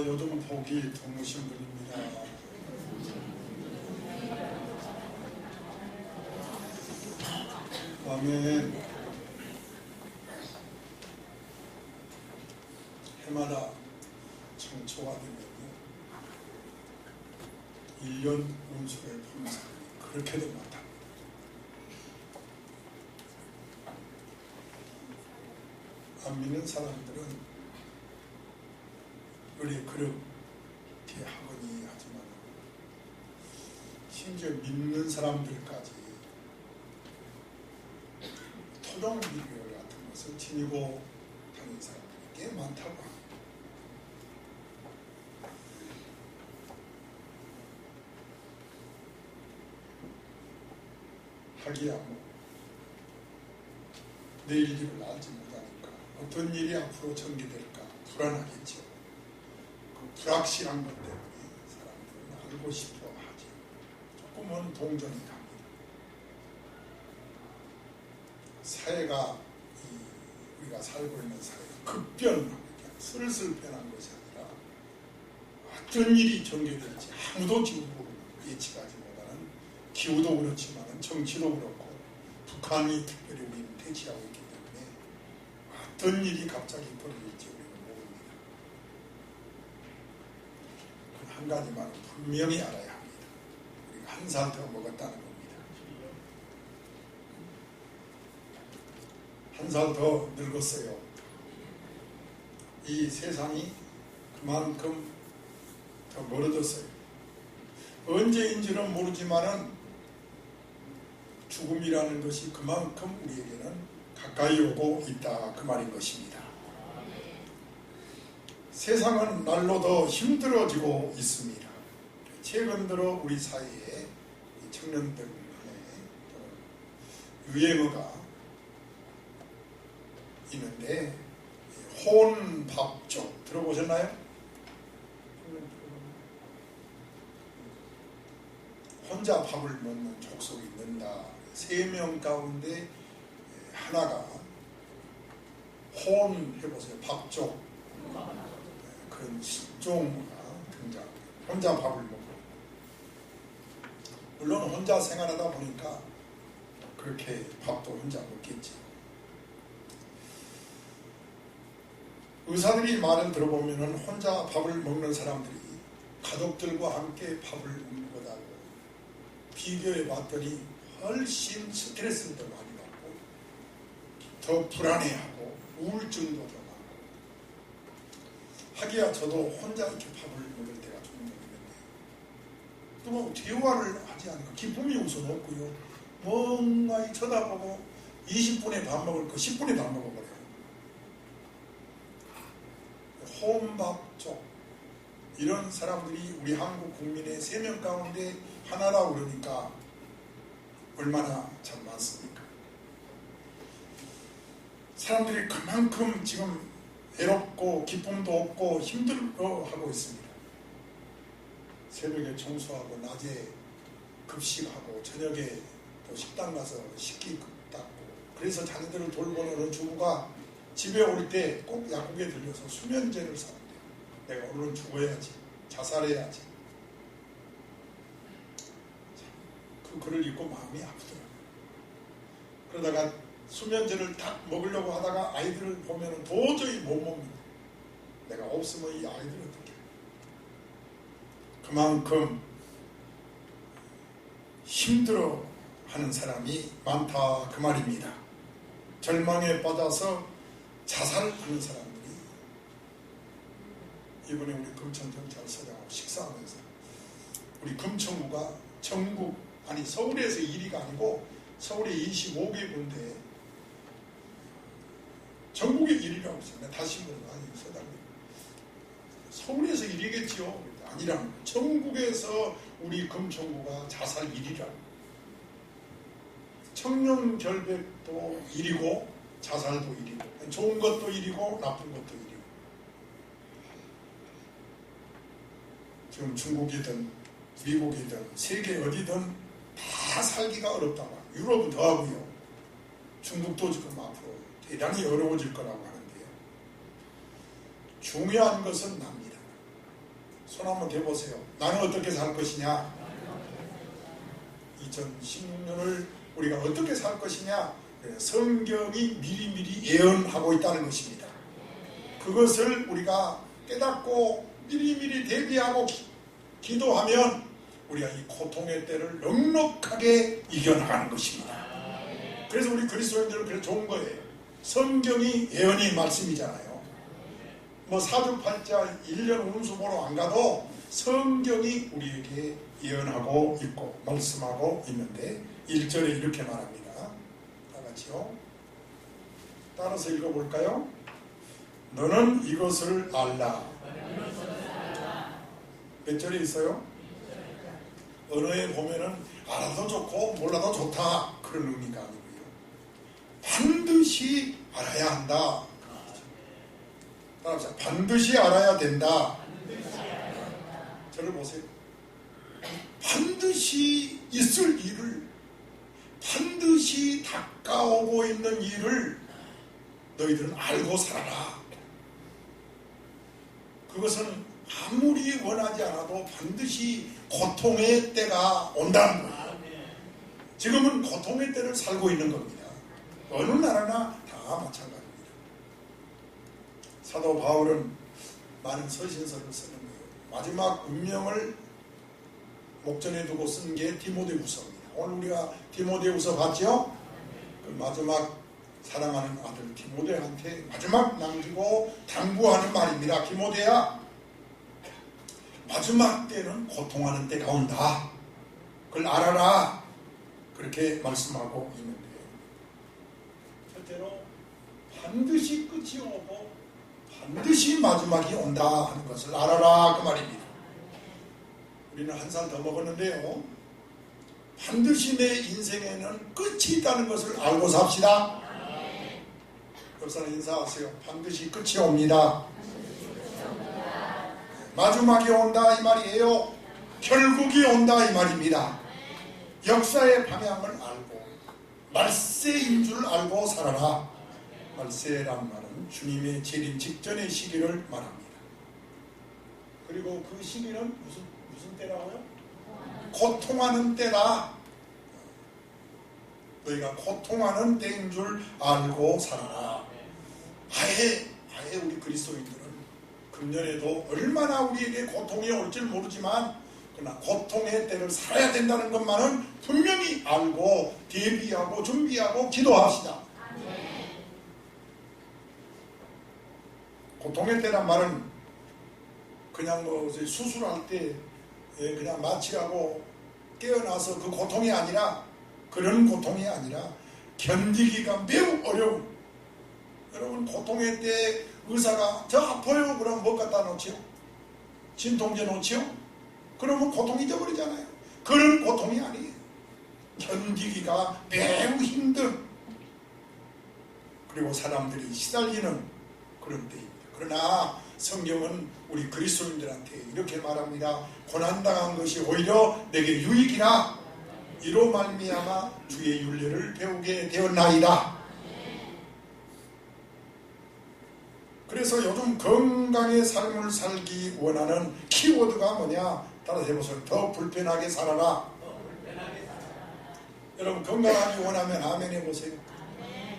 요즘 보기 드무신 분입니다. 아멘. 해마다 청초가 되면요 1년 운수를 보면서 그렇게도 많다. 안 믿는 사람들은 우리 그렇게 하거니 하지만 심지어 믿는 사람들까지 토종 비교 같은 것을 지니고 다니는 사람들이 꽤 많다고 합니다. 하기야 뭐 내일 일을 알지 못하니까 어떤 일이 앞으로 전개될까 불안하겠죠. 그 불확실한 것 때문에 사람들은 알고 싶어 하죠. 조금은 동정이 갑니다. 사회가 우리가 살고 있는 사회가 급변합니다. 슬슬 변한 것이 아니라 어떤 일이 전개될지 아무도 지금 예측하지 못하는 기후도 그렇지만 정치도 그렇고 북한이 특별히 우리는 대치하고 있기 때문에 어떤 일이 갑자기 벌어질지 우리는 모릅니다. 한 가지만 분명히 알아야 합니다. 우리가 한 살 더 먹었다는 겁니다. 한 살 더 늙었어요. 이 세상이 그만큼 더 멀어졌어요. 언제인지는 모르지만은 죽음이라는 것이 그만큼 우리에게는 가까이 오고 있다 그 말인 것입니다. 세상은 날로 더 힘들어지고 있습니다. 최근 들어 우리 사회에 청년들 유행어가 있는데 혼밥족 들어보셨나요? 혼자 밥을 먹는 족속이 있는다. 3명 가운데 하나가 혼 해보세요. 밥족 그런 식종어가 등장합니다. 혼자 밥을 먹고 물론 혼자 생활하다 보니까 그렇게 밥도 혼자 먹겠지. 의사들이 말을 들어보면 혼자 밥을 먹는 사람들이 가족들과 함께 밥을 먹는 거다고 비교해 봤더니 훨씬 스트레스를 더 많이 받고 더 불안해하고 우울증도 더 많고 하기야 저도 혼자 이렇게 밥을 먹을 때가 종종 있는데 또 대화를 하지 않으니까 기쁨이 우선 없고요. 뭔가 쳐다보고 20분에 밥 먹을 거 10분에 다 먹어버려요. 혼밥족 이런 사람들이 우리 한국 국민의 3명 가운데 하나라고 그러니까 얼마나 참 많습니까? 사람들이 그만큼 지금 외롭고 기쁨도 없고 힘들어하고 있습니다. 새벽에 청소하고 낮에 급식하고 저녁에 또 식당 가서 식기 닦고 그래서 자녀들을 돌보는 어느 주부가 집에 올 때 꼭 약국에 들려서 수면제를 사는데요. 내가 오늘은 죽어야지 자살해야지. 그 글을 읽고 마음이 아프더라고요. 그러다가 수면제를 딱 먹으려고 하다가 아이들을 보면 도저히 못 먹는다. 내가 없으면 이 아이들을 어떻게 해. 그만큼 힘들어하는 사람이 많다 그 말입니다. 절망에 빠져서 자살하는 사람들이 이번에 우리 금천경찰서장하고 식사하면서 우리 금천구가 전국 아니 서울에서 1위가 아니고 서울에 25개 군데 전국에 1위라고 했어요. 다시 물어봐. 서장님 서울에서 1위겠지요? 아니라는 거예요. 전국에서 우리 금천구가 자살 1위라고. 청년 결백도 1위고 자살도 1위고 좋은 것도 1위고 나쁜 것도 1위고 지금 중국이든 미국이든 세계 어디든 다 살기가 어렵다고 합니다. 유럽은 더하고요. 중국도 지금 앞으로 대단히 어려워질 거라고 하는데요. 중요한 것은 납니다. 손 한번 대보세요. 나는 어떻게 살 것이냐? 2016년을 우리가 어떻게 살 것이냐? 성경이 미리미리 예언하고 있다는 것입니다. 그것을 우리가 깨닫고 미리미리 대비하고 기도하면 우리가 이 고통의 때를 넉넉하게 이겨나가는 것입니다. 그래서 우리 그리스도인들은 그래 좋은 거예요. 성경이 예언의 말씀이잖아요. 뭐 사주팔자 1년 운수 보러 안 가도 성경이 우리에게 예언하고 있고 말씀하고 있는데 1절에 이렇게 말합니다. 다 같이요. 따라서 읽어볼까요? 너는 이것을 알라. 몇 절에 있어요? 언어에 보면은 알아도 좋고 몰라도 좋다 그런 의미가 아니고요. 반드시 알아야 한다. 따라서 반드시 알아야 된다. 저를 보세요. 반드시 있을 일을, 반드시 다가오고 있는 일을 너희들은 알고 살아라. 그것은 아무리 원하지 않아도 반드시 고통의 때가 온다는 거예요. 지금은 고통의 때를 살고 있는 겁니다. 어느 나라나 다 마찬가지입니다. 사도 바울은 많은 서신서를 쓰는 거예요. 마지막 운명을 목전에 두고 쓴 게 디모데후서입니다. 오늘 우리가 디모데후서 봤죠? 그 마지막 사랑하는 아들 디모데한테 마지막 남기고 당부하는 말입니다. 디모데야, 마지막 때는 고통하는 때가 온다. 그걸 알아라. 그렇게 말씀하고 있는데, 첫째로 반드시 끝이 오고 반드시 마지막이 온다 하는 것을 알아라 그 말입니다. 우리는 한 살 더 먹었는데요, 반드시 내 인생에는 끝이 있다는 것을 알고 삽시다. 옆사람 인사하세요. 반드시 끝이 옵니다. 마지막이 온다 이 말이에요. 결국이 온다 이 말입니다. 역사의 방향을 알고 말세인 줄 알고 살아라. 말세란 말은 주님의 재림 직전의 시기를 말합니다. 그리고 그 시기는 무슨 때라고요? 고통하는 때다. 너희가 고통하는 때인 줄 알고 살아라. 아예 우리 그리스도인들은 금년에도 얼마나 우리에게 고통이 올지 모르지만 그러나 고통의 때를 살아야 된다는 것만은 분명히 알고 대비하고 준비하고 기도합시다. 고통의 때란 말은 그냥 뭐 수술할 때 그냥 마취하고 깨어나서 그 고통이 아니라, 그런 고통이 아니라 견디기가 매우 어려운, 여러분 고통의 때 의사가 저 아파요 그러면 뭐 갖다 놓지요? 진통제 놓지요? 그러면 고통이 잊어버리잖아요. 그런 고통이 아니에요. 견디기가 매우 힘든, 그리고 사람들이 시달리는 그런 때입니다. 그러나 성경은 우리 그리스도인들한테 이렇게 말합니다. 고난당한 것이 오히려 내게 유익이라. 이로 말미암아 주의 윤례를 배우게 되었나이다. 그래서 요즘 건강의 삶을 살기 원하는 키워드가 뭐냐? 따라서 해보세요. 더 불편하게 살아라. 여러분 건강하기 원하면 아멘 해보세요.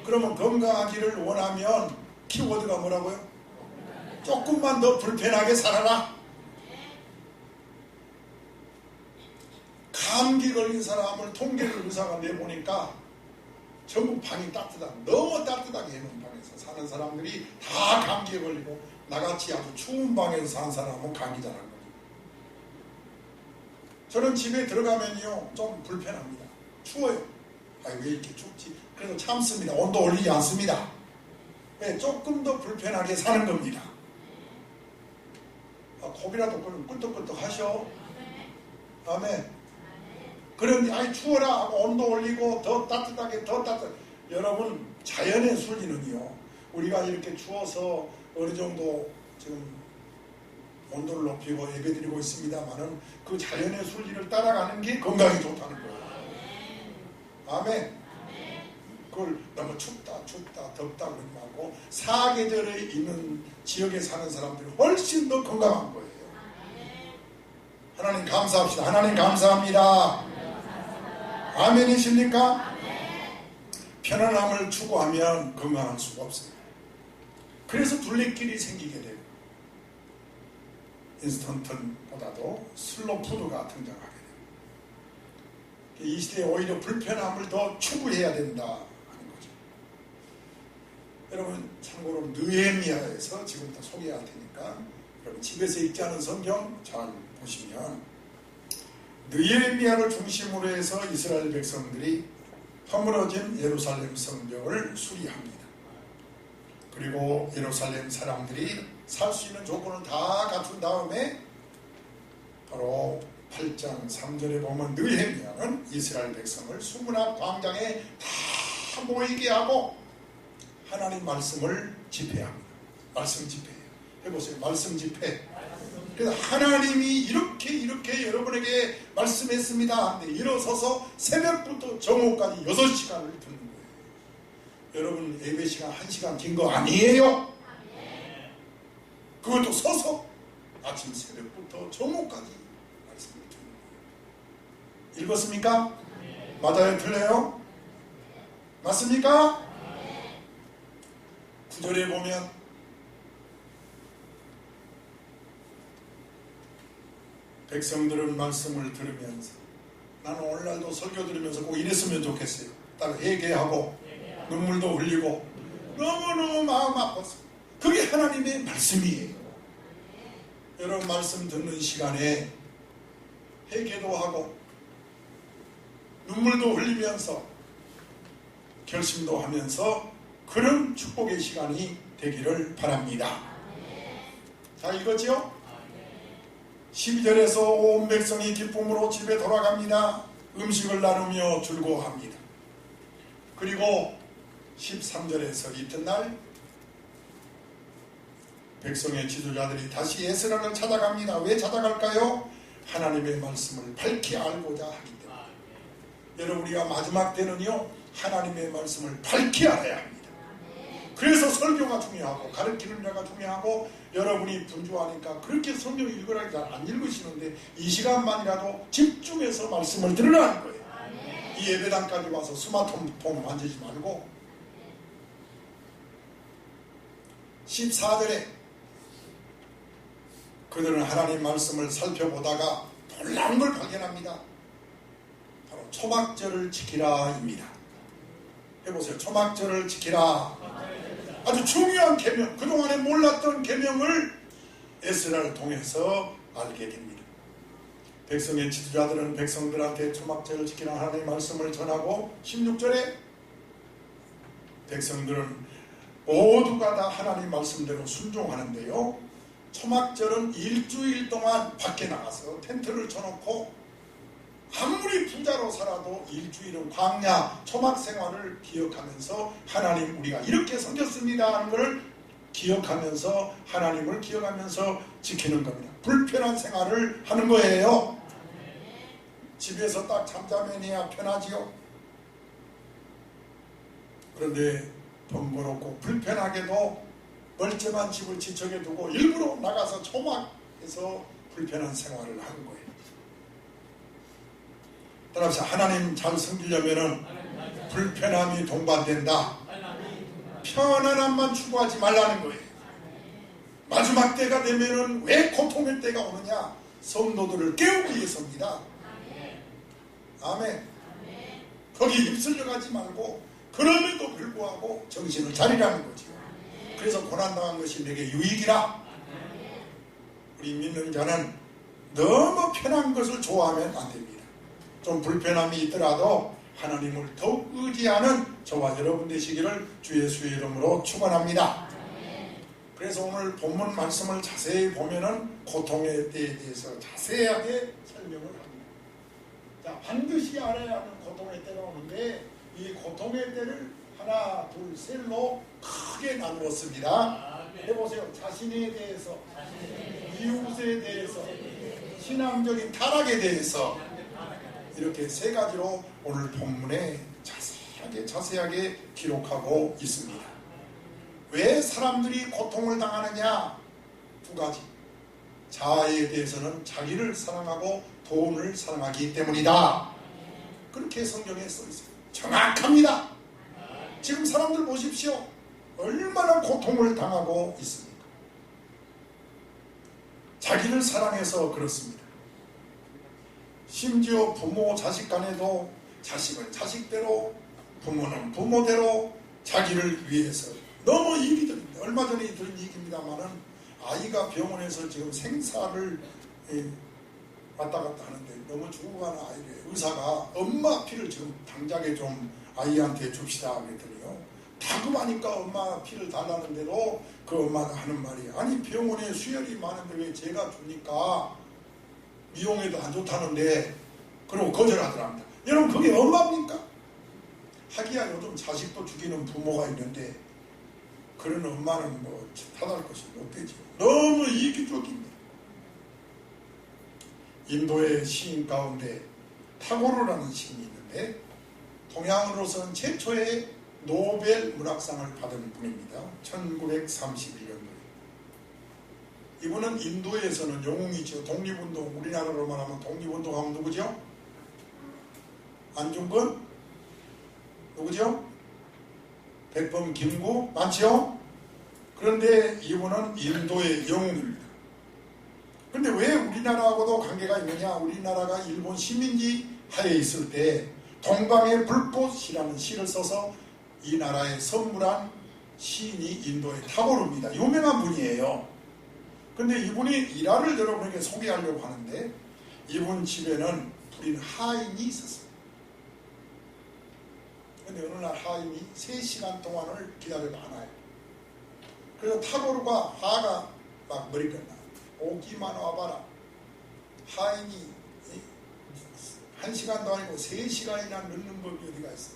그러면 건강하기를 원하면 키워드가 뭐라고요? 조금만 더 불편하게 살아라. 감기 걸린 사람을 통계를 의사가 내보니까 전부 방이 따뜻하다. 너무 따뜻하게 해놓은 방에서 사는 사람들이 다 감기에 걸리고, 나같이 아주 추운 방에서 사는 사람은 감기 잘하는 거죠. 저는 집에 들어가면요 좀 불편합니다. 추워요. 왜 이렇게 춥지? 그래서 참습니다. 온도 올리지 않습니다. 왜? 조금 더 불편하게 사는 겁니다. 코비라도 꿀떡꿀떡 하셔. 아멘. 그런데 추워라 하고 온도 올리고 더 따뜻하게. 여러분 자연의 순리는요, 우리가 이렇게 추워서 어느 정도 지금 온도를 높이고 예배드리고 있습니다만은 그 자연의 순리를 따라가는 게 건강에 좋다는 거예요. 아멘. 그걸 너무 춥다 덥다 그러지 말고 사계절에 있는 지역에 사는 사람들이 훨씬 더 건강한 거예요. 하나님 감사합시다. 하나님 감사합니다. 아멘이십니까? 편안함을 추구하면 건강할 수가 없습니다. 그래서 둘레길이 생기게 되고 인스턴트보다도 슬로푸드가 등장하게 됩니다. 이 시대에 오히려 불편함을 더 추구해야 된다 하는 거죠. 여러분 참고로 느헤미야에서 지금부터 소개할 테니까 여러분 집에서 읽지 않은 성경 잘 보시면 느헤미야를 중심으로 해서 이스라엘 백성들이 허물어진 예루살렘 성벽을 수리합니다. 그리고 예루살렘 사람들이 살 수 있는 조건을 다 갖춘 다음에 바로 8장 3절에 보면 느헤미야는 이스라엘 백성을 수문 앞 광장에 다 모이게 하고 하나님 말씀을 집회합니다. 말씀 집회예요. 해보세요. 말씀 집회. 그래서 하나님이 이렇게 여러분에게 말씀했습니다. 근데 일어서서 새벽부터 정오까지 6시간을 듣는 거예요. 여러분 예배 시간 1시간 긴 거 아니에요? 그것도 서서 아침 새벽부터 정오까지 말씀을 듣는 거예요. 읽었습니까? 맞아요? 틀려요? 맞습니까? 9절에 보면 백성들은 말씀을 들으면서 나는 오늘날도 설교 들으면서 꼭 이랬으면 좋겠어요. 딱 회개하고 눈물도 흘리고 너무너무 마음 아팠어. 그게 하나님의 말씀이에요. 여러분 말씀 듣는 시간에 회개도 하고 눈물도 흘리면서 결심도 하면서 그런 축복의 시간이 되기를 바랍니다. 자, 이거지요? 12절에서 온 백성이 기쁨으로 집에 돌아갑니다. 음식을 나누며 즐거워합니다. 그리고 13절에서 이튿날 백성의 지도자들이 다시 에스라를 찾아갑니다. 왜 찾아갈까요? 하나님의 말씀을 밝히 알고자 하기 때문에. 여러분 우리가 마지막 때는요 하나님의 말씀을 밝히 알아야 합니다. 그래서 설교가 중요하고 가르치는 자가 중요하고 여러분이 분주하니까 그렇게 성경 읽으라고 잘 안 읽으시는데 이 시간만이라도 집중해서 말씀을 들으라는 거예요. 이 예배당까지 와서 스마트폰 만지지 말고 14절에 그들은 하나님 말씀을 살펴보다가 놀라운 걸 발견합니다. 바로 초막절을 지키라입니다. 해보세요. 초막절을 지키라. 아주 중요한 계명, 그동안에 몰랐던 계명을 에스라를 통해서 알게 됩니다. 백성의 지도자들은 백성들한테 초막절을 지키라 하나님의 말씀을 전하고 16절에 백성들은 모두가 다 하나님 말씀대로 순종하는데요. 초막절은 일주일 동안 밖에 나가서 텐트를 쳐놓고 아무리 부자로 살아도 일주일은 광야 초막 생활을 기억하면서 하나님 우리가 이렇게 섬겼습니다 하는 것을 기억하면서 하나님을 기억하면서 지키는 겁니다. 불편한 생활을 하는 거예요. 집에서 딱 잠자면야 편하지요. 그런데 번거롭고 불편하게도 멀쩡한 집을 지척에 두고 일부러 나가서 초막에서 불편한 생활을 하는 거예요. 따라서 하나님 잘 섬기려면 불편함이 동반된다. 편안함만 추구하지 말라는 거예요. 마지막 때가 되면은 왜 고통의 때가 오느냐? 성도들을 깨우기 위해서입니다. 아멘. 거기 휩쓸려 가지 말고 그럼에도 불구하고 정신을 차리라는 거죠. 그래서 고난당한 것이 내게 유익이라. 우리 믿는 자는 너무 편한 것을 좋아하면 안 됩니다. 좀 불편함이 있더라도 하나님을 더욱 의지하는 저와 여러분 되시기를 주 예수의 이름으로 축원합니다. 그래서 오늘 본문 말씀을 자세히 보면은 고통의 때에 대해서 자세하게 설명을 합니다. 자, 반드시 알아야 하는 고통의 때가 오는데 이 고통의 때를 하나, 둘, 셋로 크게 나누었습니다. 해보세요. 자신에 대해서, 이웃에 대해서, 신앙적인 타락에 대해서 이렇게 세 가지로 오늘 본문에 자세하게 기록하고 있습니다. 왜 사람들이 고통을 당하느냐? 두 가지. 자아에 대해서는 자기를 사랑하고 돈을 사랑하기 때문이다. 그렇게 성경에 써 있어요. 정확합니다. 지금 사람들 보십시오. 얼마나 고통을 당하고 있습니까? 자기를 사랑해서 그렇습니다. 심지어 부모 자식 간에도 자식은 자식대로 부모는 부모대로 자기를 위해서 너무 이기적입니다. 얼마 전에 들은 얘기입니다만은 아이가 병원에서 지금 생사를 왔다 갔다 하는데 너무 죽어가는 아이를 의사가 엄마 피를 지금 당장에 좀 아이한테 줍시다 그랬더니요. 다급하니까 엄마 피를 달라는데도 그 엄마가 하는 말이 아니 병원에 수혈이 많은데 왜 제가 주니까 미용에도 안 좋다는데 그러고 거절하더랍니다. 여러분 그게 엄마입니까? 하기야 요즘 자식도 죽이는 부모가 있는데 그런 엄마는 뭐 탓할 것이 못 되죠. 너무 이기적입니다. 인도의 시인 가운데 타고르라는 시인이 있는데 동양으로서는 최초의 노벨 문학상을 받은 분입니다. 1931년도에. 이분은 인도에서는 영웅이죠. 독립운동, 우리나라로 말하면 독립운동하면 누구죠? 안중근? 누구죠? 백범 김구? 맞죠? 그런데 이분은 인도의 영웅입니다. 그런데 왜 우리나라하고도 관계가 있느냐? 우리나라가 일본 식민지 하에 있을 때 동방의 불꽃이라는 시를 써서 이 나라에 선물한 시인이 인도의 타고르입니다. 유명한 분이에요. 그런데 이분이 일화를 여러분에게 소개하려고 하는데 이분 집에는 불인 하인이 있었어요. 그런데 어느 날 하인이 3시간 동안을 기다려봐놔요. 그래서 타고르가 화가 막 머리끝나 오기만 와봐라. 하인이 1시간도 아니고 3시간이나 늦는 법이 어디가 있어.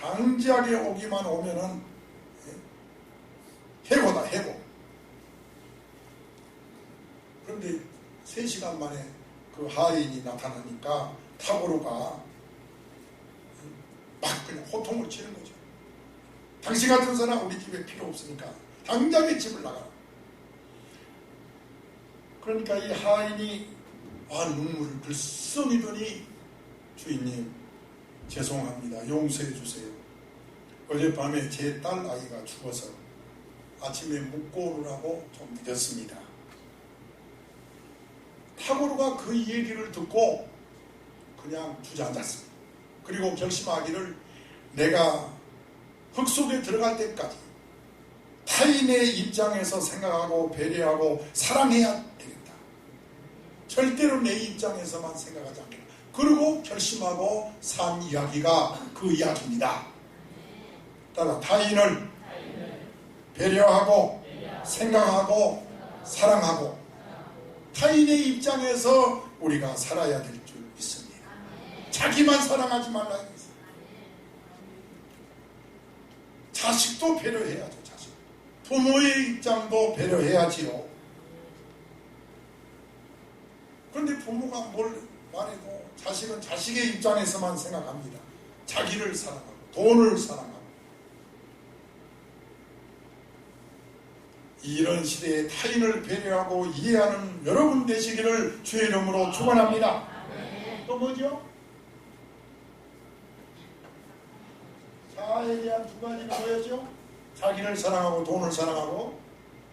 당지하게 오기만 오면은 해고다 해고. 그런데 3시간 만에 그 하인이 나타나니까 타고르가 막 그냥 호통을 치는 거죠. 당신 같은 사람 우리 집에 필요 없으니까 당장에 집을 나가라. 그러니까 이 하인이 눈물을 글썽이더니 주인님 죄송합니다. 용서해 주세요. 어젯밤에 제 딸 아이가 죽어서 아침에 묵고 오느라고 좀 늦었습니다. 타고르가 그 얘기를 듣고 그냥 주저앉았습니다. 그리고 결심하기를 내가 흙 속에 들어갈 때까지 타인의 입장에서 생각하고 배려하고 사랑해야 되겠다. 절대로 내 입장에서만 생각하지 않겠다. 그리고 결심하고 산 이야기가 그 이야기입니다. 따라 타인을 배려하고 생각하고 사랑하고 타인의 입장에서 우리가 살아야 될 줄 믿습니다. 자기만 사랑하지 말라 했어요. 자식도 배려해야죠. 자식. 부모의 입장도 배려해야지요. 그런데 부모가 뭘 말해도 자식은 자식의 입장에서만 생각합니다. 자기를 사랑하고 돈을 사랑하고. 이런 시대에 타인을 배려하고 이해하는 여러분 되시기를 주의 이름으로 축원합니다. 또 뭐죠? 자아에 대한 두 가지를 보여죠. 자기를 사랑하고 돈을 사랑하고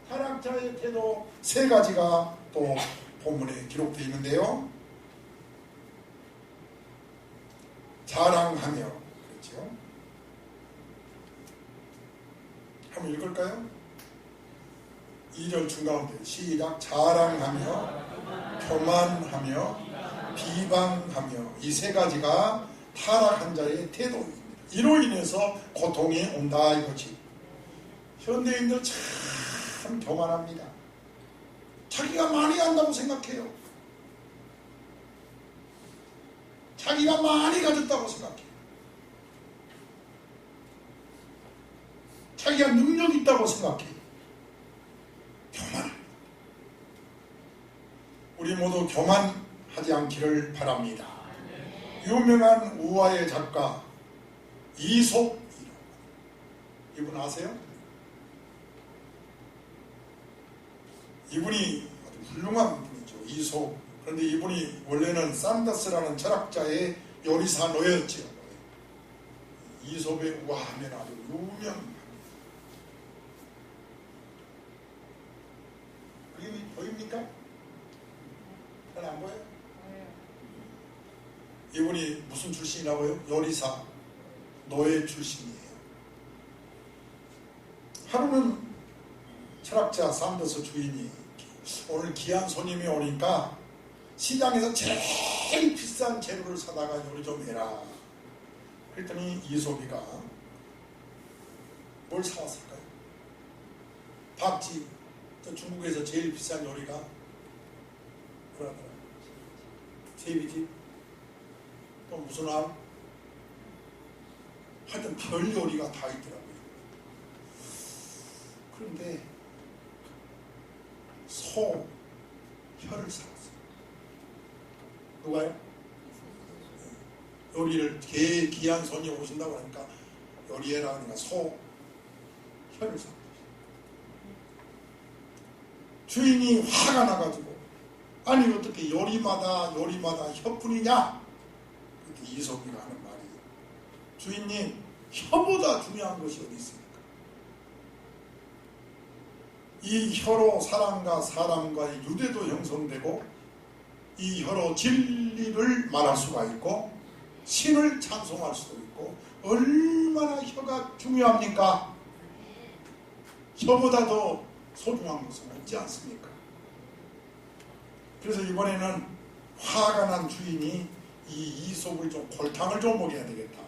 타락자의 태도 3가지가 또 본문에 기록되어 있는데요. 자랑하며 그렇죠. 한번 읽을까요? 2절 중가운데 시작. 자랑하며 교만하며 비방하며 이 3가지가 타락한 자의 태도입니다. 이로 인해서 고통이 온다 이거지. 현대인들 참 교만합니다. 자기가 많이 안다고 생각해요. 자기가 많이 가졌다고 생각해요. 자기가 능력 있다고 생각해요. 교만. 우리 모두 교만하지 않기를 바랍니다. 유명한 우화의 작가 이솝, 이분 아세요? 이분이 아주 훌륭한 분이죠. 이솝. 그런데 이분이 원래는 산더스라는 철학자의 요리사 노예였죠. 이솝의 우화하면 아주 유명합니다. 그림이 보입니까? 잘 안 보여요? 이분이 무슨 출신이라고요? 요리사 노예 출신이에요. 하루는 철학자 산더스 주인이 오늘 귀한 손님이 오니까 시장에서 제일 비싼 재료를 사다가 요리 좀 해라. 그랬더니 이솝이가 뭘 사왔을까요? 밥집. 중국에서 제일 비싼 요리가 뭐라더라? 제비집? 또 무슨 알? 하여튼 별 요리가 다 있더라고요. 그런데 소 혀를 사왔어요. 누가요? 요리를 귀한 손님 오신다고 하니까 요리해라 하니까 소 혀를 사왔어요. 주인이 화가 나가지고 아니 어떻게 요리마다 혀뿐이냐? 그렇게 이솝이가 하는 말이에요. 주인님 혀보다 중요한 것이 어디 있습니까? 이 혀로 사람과 사람과의 유대도 형성되고 이 혀로 진리를 말할 수가 있고 신을 찬송할 수도 있고 얼마나 혀가 중요합니까? 혀보다 더 소중한 것은 없지 않습니까? 그래서 이번에는 화가 난 주인이 이 이솝을 좀 골탕을 좀 먹여야 되겠다.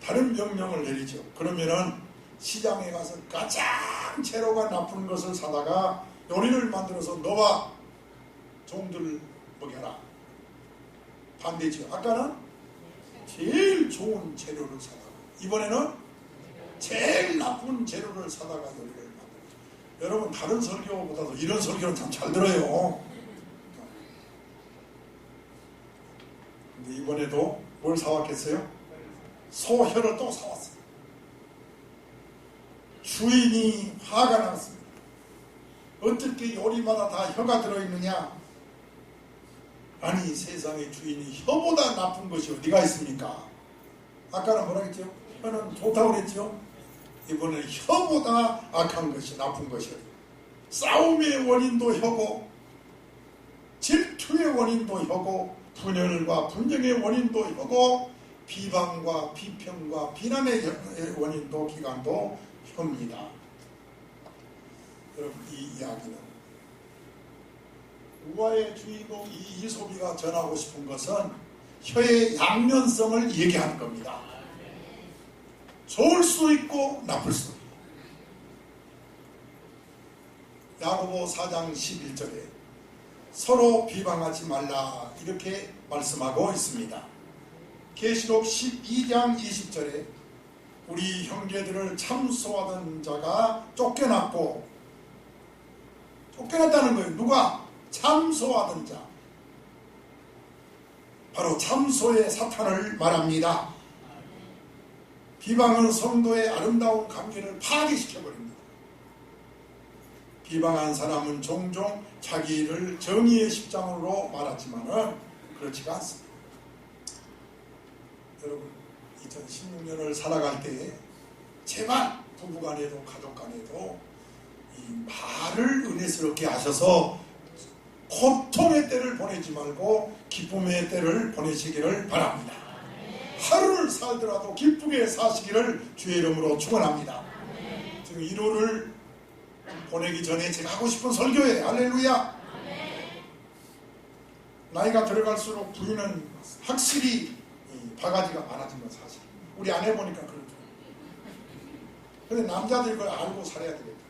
다른 명령을 내리죠. 그러면은 시장에 가서 가장 재료가 나쁜 것을 사다가 요리를 만들어서 너와 종들 먹여라. 반대죠. 아까는 제일 좋은 재료를 사다가 이번에는 제일 나쁜 재료를 사다가 요리를 만들어요. 여러분 다른 설교보다도 이런 설교는 참 잘 들어요. 근데 이번에도 뭘 사왔겠어요? 소혀를 또 사왔어요. 주인이 화가 났습니다. 어떻게 요리마다 다 혀가 들어있느냐? 아니 세상의 주인이 혀보다 나쁜 것이 어디가 있습니까? 아까는 뭐라 했죠? 혀는 좋다고 그랬죠? 이번에 혀보다 악한 것이 나쁜 것이에요. 싸움의 원인도 혀고 질투의 원인도 혀고 분열과 분쟁의 원인도 혀고 비방과 비평과 비난의 원인도 기관도 혀입니다. 여러분 이 이야기는 우화의 주인공 이 이솝이가 전하고 싶은 것은 혀의 양면성을 얘기하는 겁니다. 좋을 수 있고 나쁠 수 있고. 야고보 4장 11절에 서로 비방하지 말라 이렇게 말씀하고 있습니다. 계시록 12장 20절에 우리 형제들을 참소하던 자가 쫓겨났다는 거예요. 누가? 참소하던 자. 바로 참소의 사탄을 말합니다. 비방은 성도의 아름다운 관계를 파괴시켜버립니다. 비방한 사람은 종종 자기 일을 정의의 십장으로 말하지만 그렇지가 않습니다. 여러분 2016년을 살아갈 때 제발 부부간에도 가족간에도 이 말을 은혜스럽게 하셔서 고통의 때를 보내지 말고 기쁨의 때를 보내시기를 바랍니다. 하루를 살더라도 기쁘게 사시기를 주의 이름으로 축원합니다. 지금 1호를 보내기 전에 제가 하고 싶은 설교예요. 할렐루야. 나이가 들어갈수록 부인은 확실히 바가지가 많아진 건 사실. 우리 아내 보니까 그렇죠. 근데 남자들이 그걸 알고 살아야 되겠더라고요.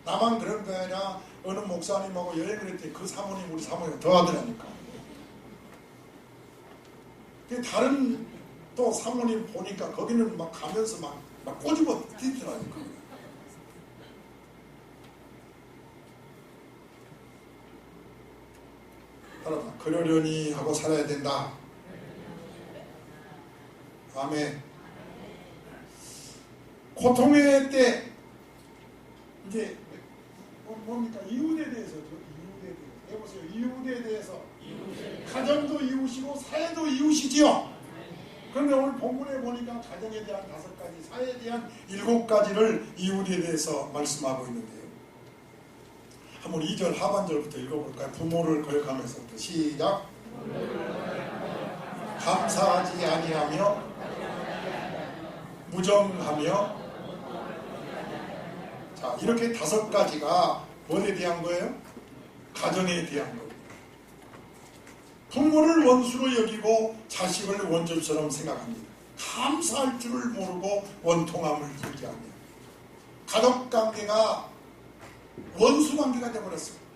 나만 그런 게 아니라 어느 목사님하고 여행을 했더니 그 사모님 우리 사모님 더 하더라니까. 다른 또 사모님 보니까 거기는 막 가면서 막 꼬집어 뛰더라니까. 따라서 그러려니 하고 살아야 된다. 아멘. 고통의 때 이제 뭡니까? 이웃에 대해서죠. 이웃에 대해서. 해보세요. 이웃에 대해서. 가정도 이웃이고 사회도 이웃이지요. 그런데 오늘 본문에 보니까 가정에 대한 5가지, 사회에 대한 7가지를 이웃에 대해서 말씀하고 있는데요. 한번 2절 하반절부터 읽어볼까요? 부모를 거역하면서부터 시작. 감사하지 아니하며 무정하며. 자, 이렇게 5가지가 뭐에 대한 거예요? 가정에 대한 겁니다. 부모를 원수로 여기고 자식을 원죄처럼 생각합니다. 감사할 줄을 모르고 원통함을 즐기하며 가족관계가 원수관계가 되어버렸습니다.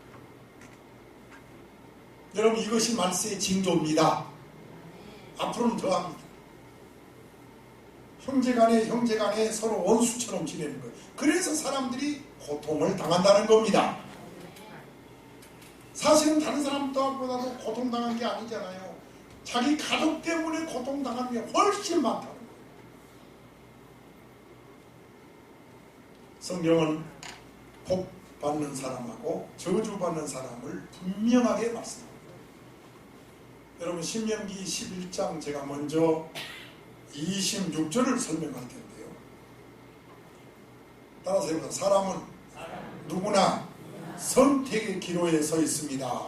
여러분, 이것이 말세의 징조입니다. 앞으로는 더합니다. 형제간에 서로 원수처럼 지내는 거예요. 그래서 사람들이 고통을 당한다는 겁니다. 사실은 다른 사람보다도 고통당한 게 아니잖아요. 자기 가족 때문에 고통당하는 게 훨씬 많다는 거예요. 성경은 복 받는 사람하고 저주 받는 사람을 분명하게 말씀합니다. 여러분, 신명기 11장 제가 먼저 26절을 설명할 텐데요. 따라서 해보세요. 사람은 누구나 선택의 기로에 서 있습니다.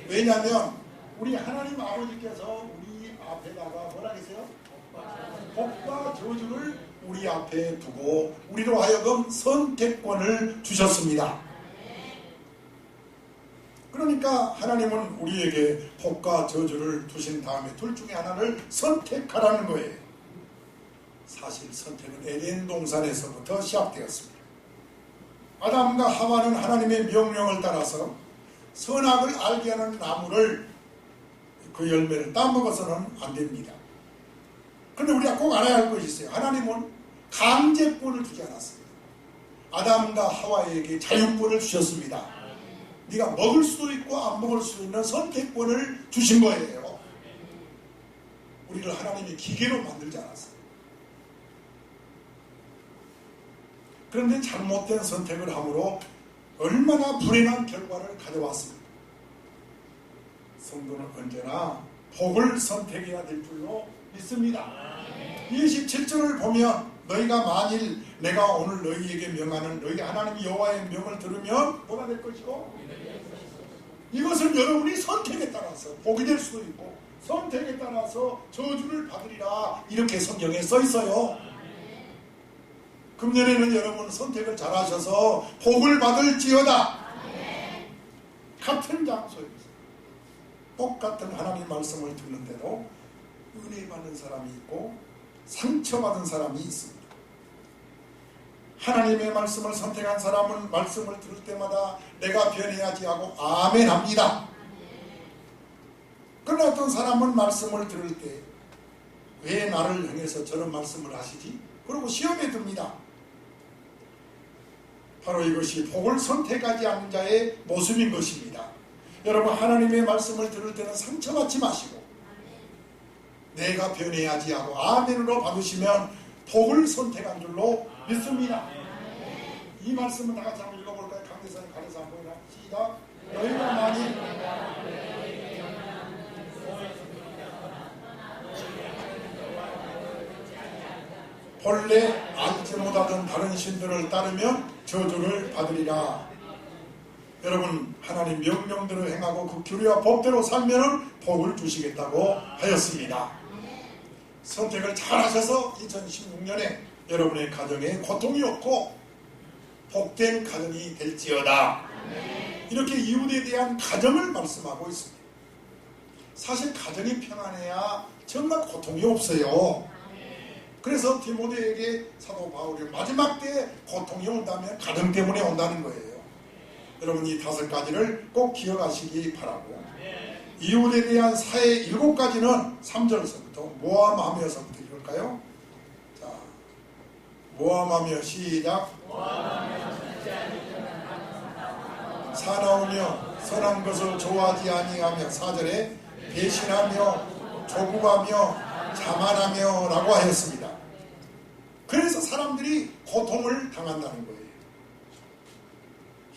왜냐하면 우리 하나님 아버지께서 우리 앞에다가 뭐라 계세요? 복과 저주를 우리 앞에 두고 우리로 하여금 선택권을 주셨습니다. 그러니까 하나님은 우리에게 복과 저주를 주신 다음에 둘 중에 하나를 선택하라는 거예요. 사실 선택은 에덴 동산에서부터 시작되었습니다. 아담과 하와는 하나님의 명령을 따라서 선악을 알게 하는 나무를, 그 열매를 따먹어서는 안 됩니다. 그런데 우리가 꼭 알아야 할 것이 있어요. 하나님은 강제권을 주지 않았습니다. 아담과 하와에게 자유권을 주셨습니다. 네가 먹을 수도 있고 안 먹을 수 있는 선택권을 주신 거예요. 우리를 하나님이 기계로 만들지 않았어요. 그런데 잘못된 선택을 함으로 얼마나 불행한 결과를 가져왔습니다. 성도는 언제나 복을 선택해야 될 줄로 믿습니다. 27절을 보면 너희가 만일 내가 오늘 너희에게 명하는 너희 하나님 여호와의 명을 들으면 뭐가 될 것이고, 이것은 여러분이 선택에 따라서 복이 될 수도 있고 선택에 따라서 저주를 받으리라, 이렇게 성경에 써 있어요. 금년에는 여러분 선택을 잘하셔서 복을 받을지어다. 같은 장소에서 똑같은 하나님 말씀을 듣는 대로 은혜 받는 사람이 있고 상처받은 사람이 있습니다. 하나님의 말씀을 선택한 사람은 말씀을 들을 때마다 내가 변해야지 하고 아멘 합니다. 그러나 어떤 사람은 말씀을 들을 때 왜 나를 향해서 저런 말씀을 하시지? 그러고 시험에 듭니다. 바로 이것이 복을 선택하지 않는 자의 모습인 것입니다. 여러분, 하나님의 말씀을 들을 때는 상처받지 마시고 내가 변해야지 하고 아멘으로 받으시면 복을 선택한 줄로 믿습니다. 이 말씀은 다 같이 한번 읽어볼까요? 강대상에 가려서 한번 보이나? 시작. 너희가 만일 본래 알지 못하던 다른 신들을 따르면 저주를 받으리라. 여러분, 하나님 명령대로 행하고 그 규례와 법대로 살면 복을 주시겠다고 하였습니다. 선택을 잘 하셔서 2016년에 여러분의 가정에 고통이 없고 복된 가정이 될지어다. 이렇게 이웃에 대한 가정을 말씀하고 있습니다. 사실 가정이 평안해야 정말 고통이 없어요. 그래서 디모데에게 사도 바울이 마지막 때 고통이 온다면 가정 때문에 온다는 거예요. 여러분, 이 5가지를 꼭 기억하시기 바라고, 이웃에 대한 사회 7가지는 3절서부터 모함하며서부터 읽을까요? 자, 모함하며 시작. 사나우며 선한 것을 좋아하지 아니하며 4절에 배신하며 조급하며 자만하며 라고 하였습니다. 그래서 사람들이 고통을 당한다는 거예요.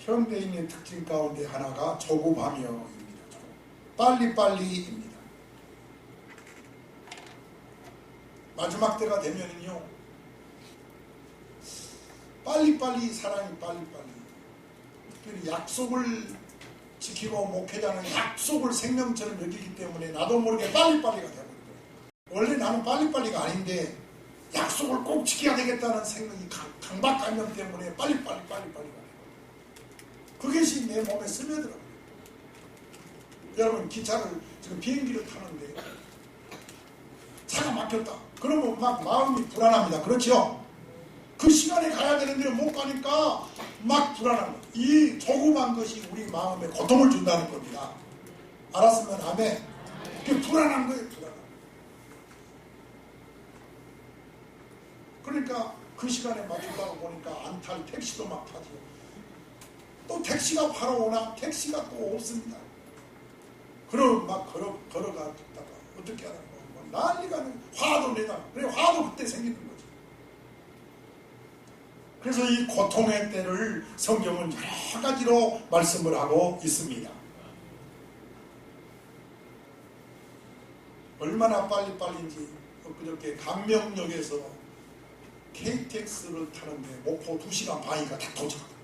현대인의 특징 가운데 하나가 조급하며입니다. 빨리빨리입니다. 마지막 때가 되면은요, 빨리빨리 사람이 빨리빨리. 특별히 약속을 지키고 목회자는 약속을 생명처럼 여기기 때문에 나도 모르게 빨리빨리가 되거든요. 원래 나는 빨리빨리가 아닌데 약속을 꼭 지켜야 되겠다는 생각이 강박관념 때문에 빨리빨리가 돼요. 그것이 내 몸에 스며들어요. 여러분, 기차를 지금 비행기를 타는데 차가 막혔다. 그러면 막 마음이 불안합니다. 그렇죠? 그 시간에 가야 되는데 못 가니까 막 불안한 거예요. 이 조그만 것이 우리 마음에 고통을 준다는 겁니다. 알았으면 아멘. 그게 불안한 거예요. 불안한. 그러니까 그 시간에 맞추려고 보니까 안 탈 택시도 막 타죠. 또 택시가 바로 오나 택시가 또 없습니다. 그럼 막 걸어가다가 어떻게 하나 뭐 난리가 화도 내다. 그래 화도 그때 생기는 거죠. 그래서 이 고통의 때를 성경은 여러 가지로 말씀을 하고 있습니다. 얼마나 빨리빨리인지 엊그저께 강명역에서 KTX를 타는데 목포 2시간 반이니까 다 도착하다.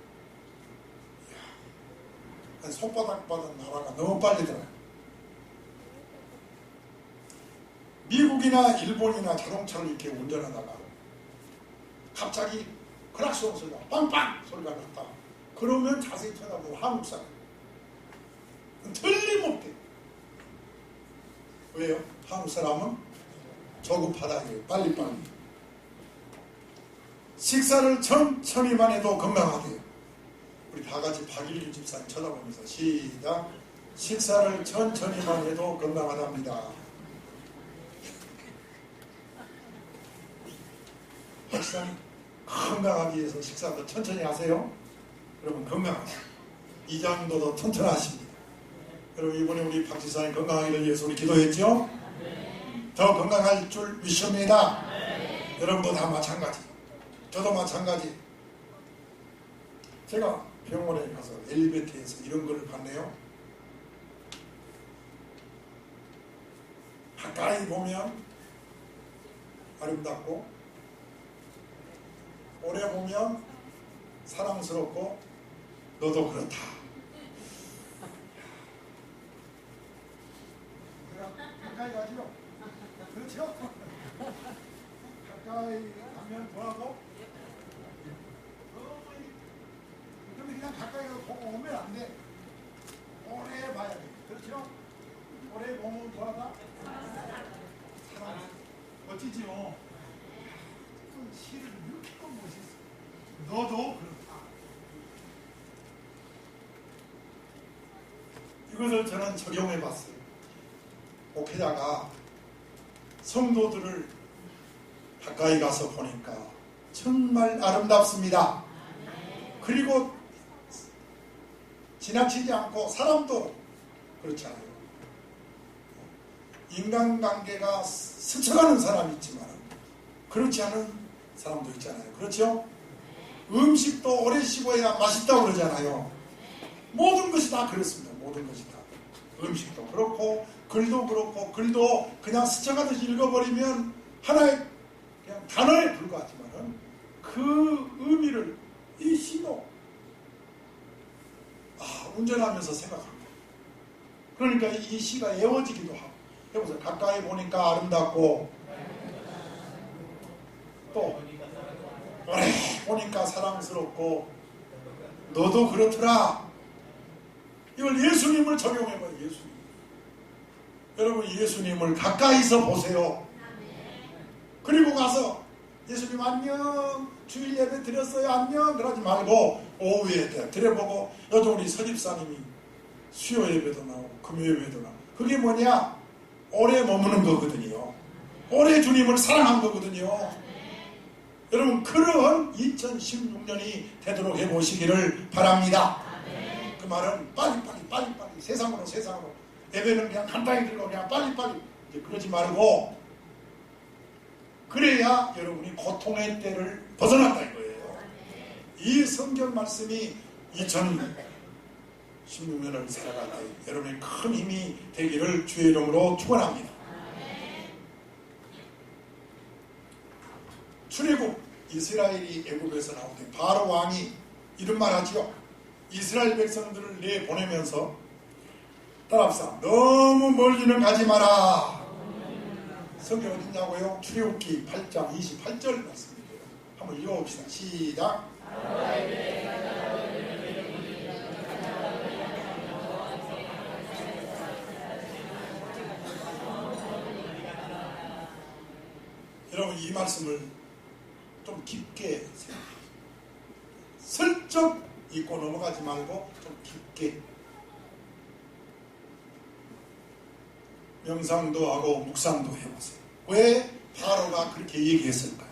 손바닥바닥 나라가 너무 빨리더라고요. 미국이나 일본이나 자동차를 이렇게 운전하다가 갑자기 클락son 소리가 빵빵 소리가 났다. 그러면 자세히 쳐다보면 한국 사람. 틀림없게. 왜요? 한국 사람은 조급하다. 빨리빨리. 식사를 천천히만 해도 건강하대요. 우리 다 같이 박일규 집사님 쳐다보면서 시작. 식사를 천천히만 해도 건강하답니다. 박사님, 건강하기 위해서 식사도 천천히 하세요. 그러면 건강하다. 이 정도도 튼튼하십니다. 여러분, 이번에 우리 박 지사님 건강하기를 위해서 우리 기도했죠? 더 건강할 줄 믿습니다. 여러분도 다 마찬가지. 저도 마찬가지. 제가 병원에 가서 엘리베이터에서 이런 걸 봤네요. 가까이 보면 아름답고 오래 보면 사랑스럽고 너도 그렇다. 가까이 가죠? 그렇죠? 가까이 가면 뭐하고? 그럼 그냥 가까이 가서 보고 오면 안 돼. 오래 봐야 돼. 그렇죠? 오래 보면 뭐하다? 사랑. 멋지죠? 시를 이렇게 꼭 멋있어. 너도 그렇다. 이것을 저는 적용해 봤어요. 목회자가 성도들을 가까이 가서 보니까 정말 아름답습니다. 그리고 지나치지 않고 사람도 그렇지 않아요. 인간관계가 스쳐가는 사람이 있지만 그렇지 않은 사람도 있잖아요. 그렇죠? 음식도 오래 씹어야 맛있다고 그러잖아요. 모든 것이 다 그렇습니다. 모든 것이 다. 음식도 그렇고 글도 그렇고 글도 그냥 스쳐가듯이 읽어버리면 하나의 그냥 단어에 불과하지만 그 의미를 이 시도 운전하면서 생각합니다. 그러니까 이 시가 애워지기도 하고 해보세요. 가까이 보니까 아름답고 또 오래 보니까 사랑스럽고 너도 그렇더라. 이걸 예수님을 적용해봐요. 예수님. 여러분 예수님을 가까이서 보세요. 그리고 가서 예수님 안녕 주일 예배 드렸어요 안녕 그러지 말고 오후에 드려보고 요즘 우리 서집사님이 수요 예배도 나오고 금요 예배도 나오고 그게 뭐냐? 오래 머무는 거거든요. 오래 주님을 사랑한 거거든요. 여러분 그런 2016년이 되도록 해보시기를 바랍니다. 그 말은 빨리빨리 세상으로 예배는 그냥 간단히 들고 그냥 빨리빨리 이제 그러지 말고 그래야 여러분이 고통의 때를 벗어난다 이거예요. 이 성경 말씀이 2016년을 살아갈 때 여러분의 큰 힘이 되기를 주의 이름으로 축원합니다. 출애굽 이스라엘이 애굽에서 나올 때 바로 왕이 이런 말 하지요. 이스라엘 백성들을 내보내면서 따라합시다. 너무 멀리는 가지 마라. 성경 어딨냐고요? 출애굽기 8장 28절 말씀입니다. 한번 읽어봅시다. 시작. 여러분 이 말씀을 좀 깊게 생각해요. 슬쩍 잊고 넘어가지 말고 좀 깊게 명상도 하고 묵상도 해보세요. 왜 바로가 그렇게 얘기했을까요?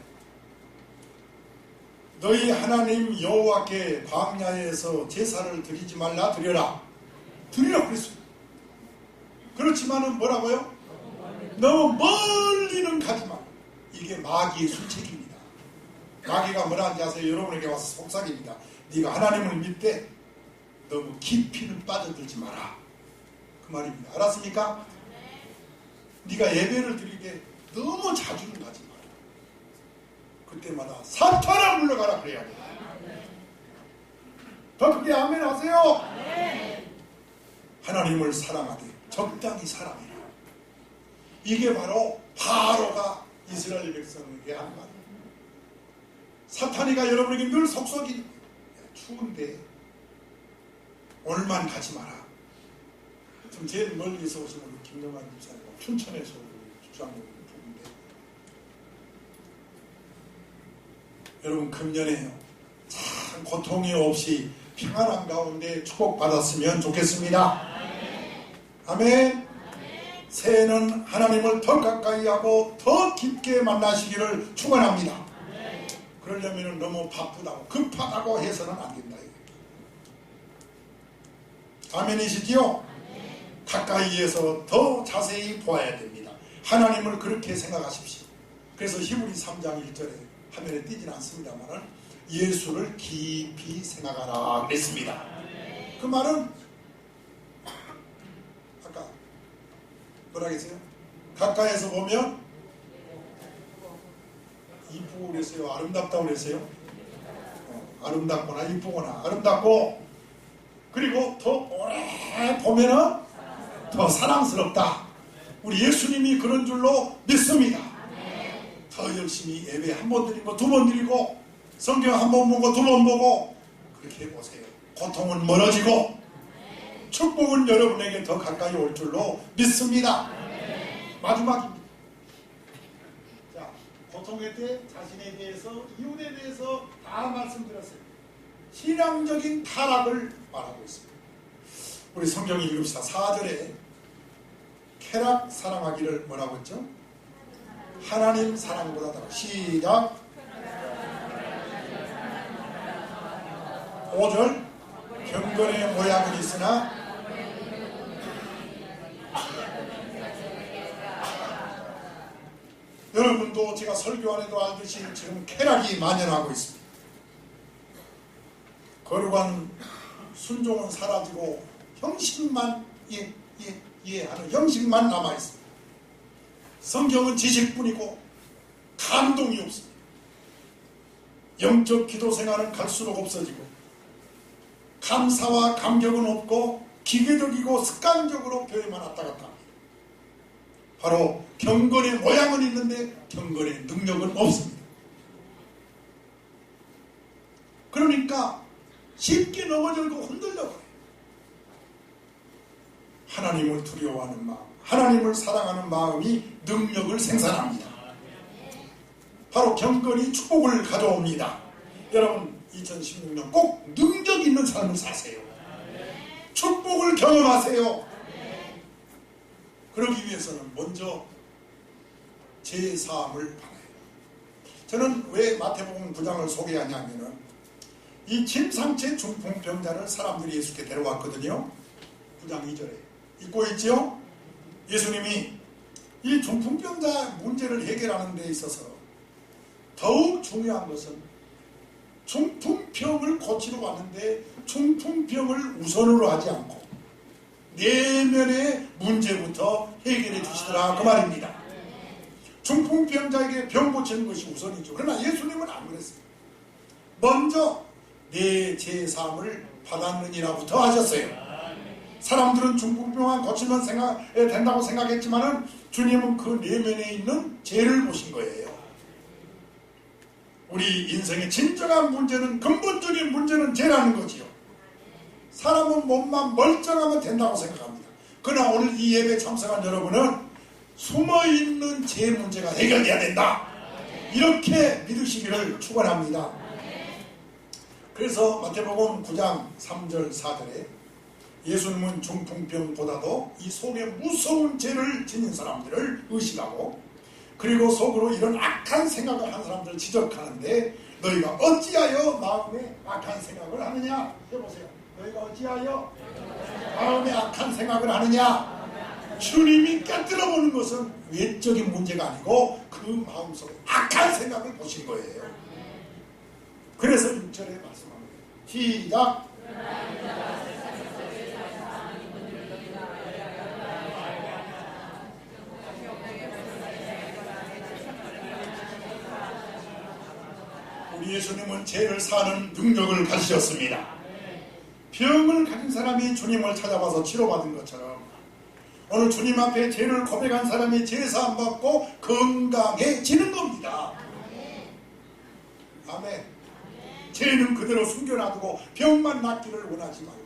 너희 하나님 여호와께 광야에서 제사를 드리지 말라 드려라. 드리라 그랬어요. 그렇지만은 뭐라고요? 너무 멀리는 가지 마. 이게 마귀의 술책입니다. 마귀가 뭐라 하는지 아세요? 여러분에게 와서 속삭입니다. 네가 하나님을 믿되 너무 깊이는 빠져들지 마라. 그 말입니다. 알았습니까? 네가 예배를 드리되 너무 자주는 가지 마라. 그때마다 사탄아 물러가라 그래야 돼. 더 크게 아멘 하세요. 하나님을 사랑하되 적당히 사랑해라. 이게 바로 바로가 이스라엘 백성에게 한 말. 사탄이가 여러분에게 늘 속삭이는 추운데 오늘만 가지 마라. 지금 제일 멀리서 오신 우리 김영환 집사님, 춘천에서 주장님 부부인데 여러분 금년에요 참 고통이 없이 평안한 가운데 축복받았으면 좋겠습니다. 아멘. 새해는 하나님을 더 가까이 하고 더 깊게 만나시기를 축원합니다. 그러려면 너무 바쁘다고 급하다고 해서는 안 된다. 아멘이시지요? 가까이에서 더 자세히 보아야 됩니다. 하나님을 그렇게 생각하십시오. 그래서 히브리 3장 1절에 화면에 띄진 않습니다만 예수를 깊이 생각하라 그랬습니다. 그 말은 아까 뭐라 했어요? 가까이에서 보면 이쁘고 그랬어요? 아름답다고 그랬어요? 아름답거나 이쁘거나 아름답고 그리고 더 오래 보면은 더 사랑스럽다. 우리 예수님이 그런 줄로 믿습니다. 더 열심히 예배 한 번 드리고 두 번 드리고 성경 한 번 보고 두 번 보고 그렇게 해보세요. 고통은 멀어지고 축복은 여러분에게 더 가까이 올 줄로 믿습니다. 마지막입니다. 자, 고통의 때 자신에 대해서 이웃에 대해서 다 말씀드렸어요. 신앙적인 타락을 말하고 있습니다. 우리 성경 읽읍시다. 4절에 쾌락 사랑하기를 뭐라고 했죠? 하나님 사랑보다 더. 시작. 5절 경건의 모양은 있으나 여러분도 제가 설교 안에도 알듯이 지금 쾌락이 만연하고 있습니다. 거룩한 순종은 사라지고 형식만 하는 형식만 남아있습니다. 성경은 지식뿐이고 감동이 없습니다. 영적 기도 생활은 갈수록 없어지고 감사와 감격은 없고 기계적이고 습관적으로 교회만 왔다 갔다 합니다. 바로 경건의 모양은 있는데 경건의 능력은 없습니다. 그러니까 쉽게 넘어지고 흔들려버려요. 하나님을 두려워하는 마음, 하나님을 사랑하는 마음이 능력을 생산합니다. 바로 경건이 축복을 가져옵니다. 여러분 2016년 꼭 능력 있는 삶을 사세요. 축복을 경험하세요. 그러기 위해서는 먼저 제사함을 받아요. 저는 왜 마태복음 9장을 소개하냐면은 이 침상체 중풍병자를 사람들이 예수께 데려왔거든요. 9장 2절에 읽고 있지요. 예수님이 이 중풍병자 문제를 해결하는 데 있어서 더욱 중요한 것은 중풍병을 고치러 왔는데 중풍병을 우선으로 하지 않고 내면의 문제부터 해결해 주시더라 그 말입니다. 중풍병자에게 병 고치는 것이 우선이죠. 그러나 예수님은 안 그랬어요. 먼저 내 제사함을 받았느니라부터 하셨어요. 사람들은 중풍병만 고치면 된다고 생각했지만은 주님은 그 내면에 있는 죄를 보신 거예요. 우리 인생의 진정한 문제는, 근본적인 문제는 죄라는 거지요. 사람은 몸만 멀쩡하면 된다고 생각합니다. 그러나 오늘 이 예배 참석한 여러분은 숨어있는 죄 문제가 해결돼야 된다, 이렇게 믿으시기를 축원합니다. 그래서 마태복음 9장 3절 4절에 예수님은 중풍병보다도 이 속에 무서운 죄를 지닌 사람들을 의식하고, 그리고 속으로 이런 악한 생각을 하는 사람들을 지적하는데, 너희가 어찌하여 마음에 악한 생각을 하느냐. 해보세요. 너희가 어찌하여 마음에 악한 생각을 하느냐. 주님이 깨뜨려 보는 것은 외적인 문제가 아니고 그 마음속에 악한 생각을 보신 거예요. 그래서 6절에 말씀합니다. 시작. 우리 예수님은 죄를 사는 능력을 가지셨습니다. 병을 가진 사람이 주님을 찾아와서 치료받은 것처럼 오늘 주님 앞에 죄를 고백한 사람이 제사 받고 건강해지는 겁니다. 아멘. 죄는 그대로 숨겨놔두고 병만 낫기를 원하지 말고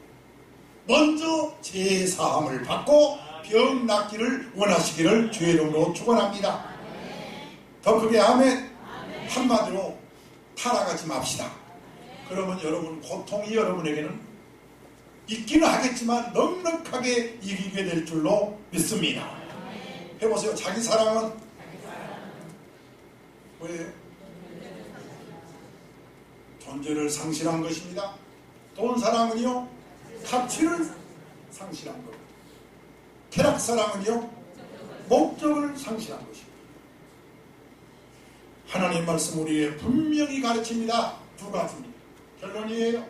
먼저 제사함을 받고 병 낫기를 원하시기를 주의 이름으로 축원합니다. 더 크게 아멘. 한마디로 타락하지 맙시다. 그러면 여러분, 고통이 여러분에게는 있기는 하겠지만 넉넉하게 이기게 될 줄로 믿습니다. 해보세요. 자기 사랑은 뭐예요? 존재를 상실한 것입니다. 돈 사랑은요, 가치를 상실한 것. 쾌락 사랑은요, 목적을 상실한 것입니다. 하나님 말씀 우리에게 분명히 가르칩니다. 두 가지입니다. 결론이에요.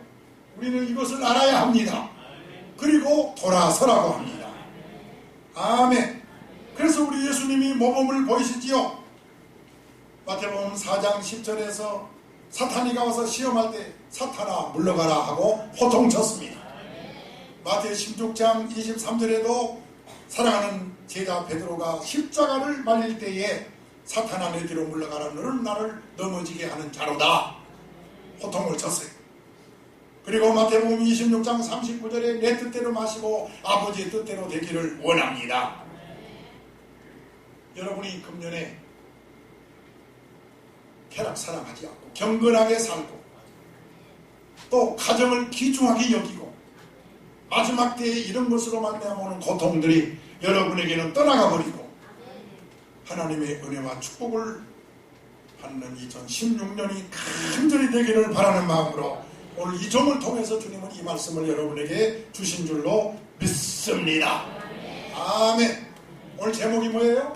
우리는 이것을 알아야 합니다. 그리고 돌아서라고 합니다. 아멘. 그래서 우리 예수님이 모범을 보이시지요. 마태복음 4장 10절에서 사탄이 가와서 시험할 때 사탄아 물러가라 하고 호통쳤습니다. 마태 16장 23절에도 사랑하는 제자 베드로가 십자가를 말릴 때에 사탄아 내 뒤로 물러가라, 너는 나를 넘어지게 하는 자로다, 호통을 쳤어요. 그리고 마태복음 26장 39절에 내 뜻대로 마시고 아버지의 뜻대로 되기를 원합니다. 여러분이 금년에 쾌락 사랑하지 않고 경건하게 살고 또 가정을 귀중하게 여기고 마지막 때에 이런 것으로 말미암아 오는 고통들이 여러분에게는 떠나가 버리고 하나님의 은혜와 축복을 받는 2016년이 간절히 되기를 바라는 마음으로 오늘 이 점을 통해서 주님은 이 말씀을 여러분에게 주신 줄로 믿습니다. 아멘. 오늘 제목이 뭐예요?